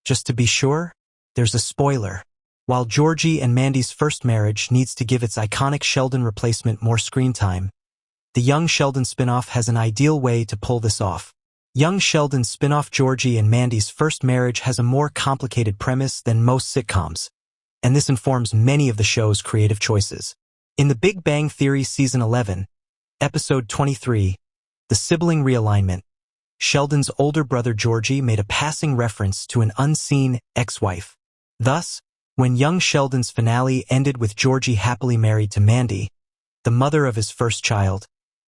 Just to be sure, there's a spoiler. While Georgie and Mandy's first marriage needs to give its iconic Sheldon replacement more screen time, the Young Sheldon spinoff has an ideal way to pull this off. Young Sheldon's spinoff Georgie and Mandy's first marriage has a more complicated premise than most sitcoms, and this informs many of the show's creative choices. In The Big Bang Theory Season 11, Episode 23, The Sibling Realignment, Sheldon's older brother Georgie made a passing reference to an unseen ex-wife. Thus, when Young Sheldon's finale ended with Georgie happily married to Mandy, the mother of his first child,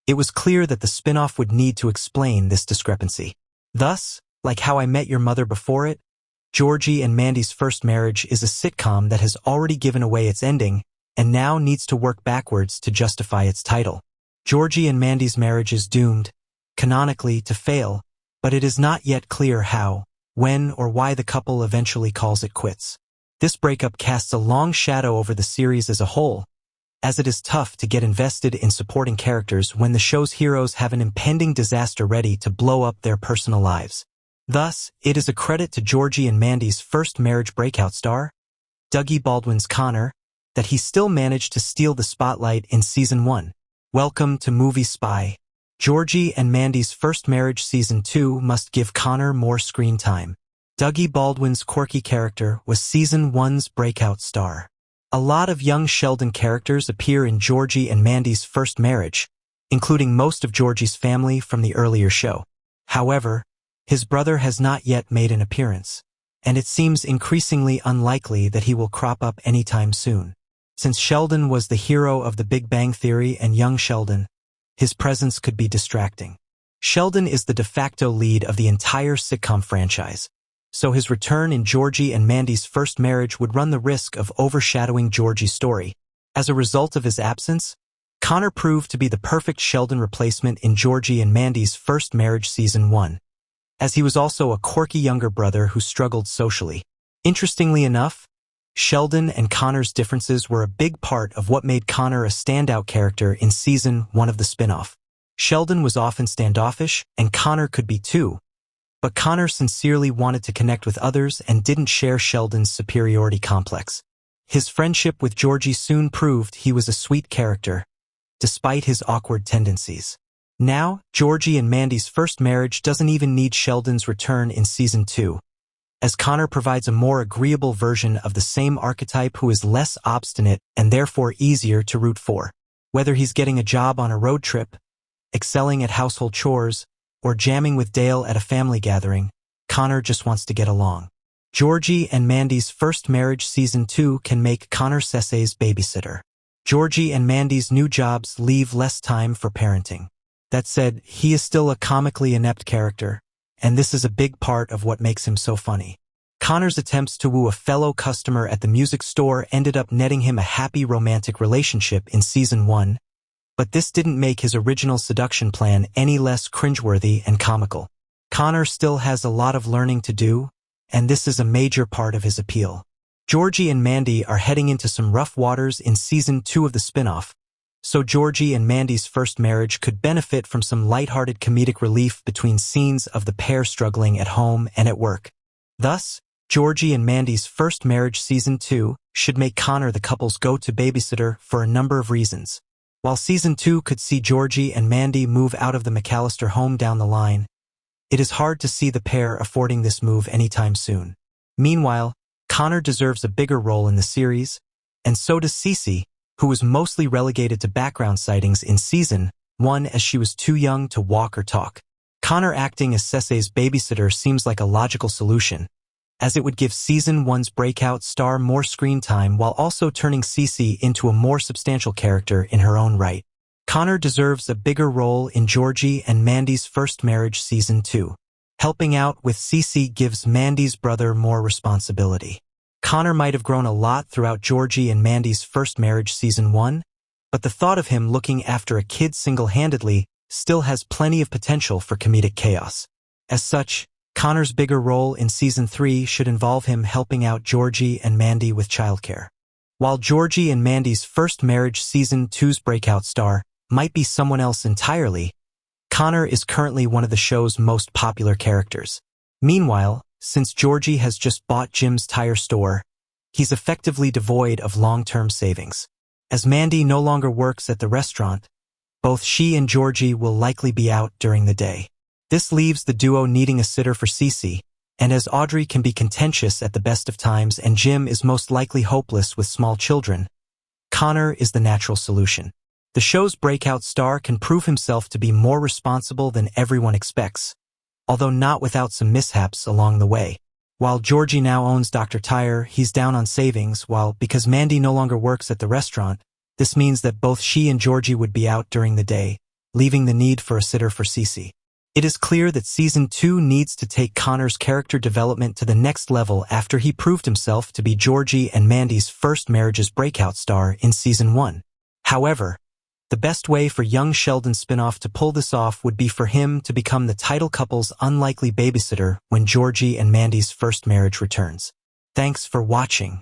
it was clear that the spinoff would need to explain this discrepancy. Thus, like How I Met Your Mother before it, Georgie and Mandy's first marriage is a sitcom that has already given away its ending and now needs to work backwards to justify its title. Georgie and Mandy's marriage is doomed, canonically, to fail, but it is not yet clear how, when, or why the couple eventually calls it quits. This breakup casts a long shadow over the series as a whole, as it is tough to get invested in supporting characters when the show's heroes have an impending disaster ready to blow up their personal lives. Thus, it is a credit to Georgie and Mandy's first marriage breakout star, Dougie Baldwin's Connor, that he still managed to steal the spotlight in Season 1. Welcome to Movie Spy. Georgie and Mandy's first marriage Season 2 must give Connor more screen time. Dougie Baldwin's quirky character was Season 1's breakout star. A lot of Young Sheldon characters appear in Georgie and Mandy's first marriage, including most of Georgie's family from the earlier show. However, his brother has not yet made an appearance, and it seems increasingly unlikely that he will crop up anytime soon. Since Sheldon was the hero of The Big Bang Theory and Young Sheldon, his presence could be distracting. Sheldon is the de facto lead of the entire sitcom franchise, so his return in Georgie and Mandy's first marriage would run the risk of overshadowing Georgie's story. As a result of his absence, Connor proved to be the perfect Sheldon replacement in Georgie and Mandy's first marriage Season 1, as he was also a quirky younger brother who struggled socially. Interestingly enough, Sheldon and Connor's differences were a big part of what made Connor a standout character in Season 1 of the spinoff. Sheldon was often standoffish, and Connor could be too, but Connor sincerely wanted to connect with others and didn't share Sheldon's superiority complex. His friendship with Georgie soon proved he was a sweet character, despite his awkward tendencies. Now, Georgie and Mandy's first marriage doesn't even need Sheldon's return in Season 2, as Connor provides a more agreeable version of the same archetype who is less obstinate and therefore easier to root for. Whether he's getting a job on a road trip, excelling at household chores, or jamming with Dale at a family gathering, Connor just wants to get along. Georgie and Mandy's first marriage Season 2 can make Connor Cesse's babysitter. Georgie and Mandy's new jobs leave less time for parenting. That said, he is still a comically inept character, and this is a big part of what makes him so funny. Connor's attempts to woo a fellow customer at the music store ended up netting him a happy romantic relationship in Season 1, but this didn't make his original seduction plan any less cringeworthy and comical. Connor still has a lot of learning to do, and this is a major part of his appeal. Georgie and Mandy are heading into some rough waters in Season 2 of the spinoff, so Georgie and Mandy's first marriage could benefit from some lighthearted comedic relief between scenes of the pair struggling at home and at work. Thus, Georgie and Mandy's first marriage Season 2 should make Connor the couple's go-to babysitter for a number of reasons. While Season 2 could see Georgie and Mandy move out of the McAllister home down the line, it is hard to see the pair affording this move anytime soon. Meanwhile, Connor deserves a bigger role in the series, and so does Cece, who was mostly relegated to background sightings in Season 1 as she was too young to walk or talk. Connor acting as Cesse's babysitter seems like a logical solution, as it would give Season 1's breakout star more screen time while also turning Cece into a more substantial character in her own right. Connor deserves a bigger role in Georgie and Mandy's first marriage Season 2. Helping out with Cece gives Mandy's brother more responsibility. Connor might have grown a lot throughout Georgie and Mandy's first marriage Season 1, but the thought of him looking after a kid single-handedly still has plenty of potential for comedic chaos. As such, Connor's bigger role in Season 3 should involve him helping out Georgie and Mandy with childcare. While Georgie and Mandy's first marriage Season 2's breakout star might be someone else entirely, Connor is currently one of the show's most popular characters. Meanwhile, since Georgie has just bought Jim's tire store, he's effectively devoid of long-term savings. As Mandy no longer works at the restaurant, both she and Georgie will likely be out during the day. This leaves the duo needing a sitter for Cece, and as Audrey can be contentious at the best of times and Jim is most likely hopeless with small children, Connor is the natural solution. The show's breakout star can prove himself to be more responsible than everyone expects, although not without some mishaps along the way. While Georgie now owns Dr. Tire, he's down on savings, while because Mandy no longer works at the restaurant, this means that both she and Georgie would be out during the day, leaving the need for a sitter for Cece. It is clear that Season 2 needs to take Connor's character development to the next level after he proved himself to be Georgie and Mandy's first marriage's breakout star in Season 1. However, the best way for Young Sheldon's spinoff to pull this off would be for him to become the title couple's unlikely babysitter when Georgie and Mandy's first marriage returns. Thanks for watching.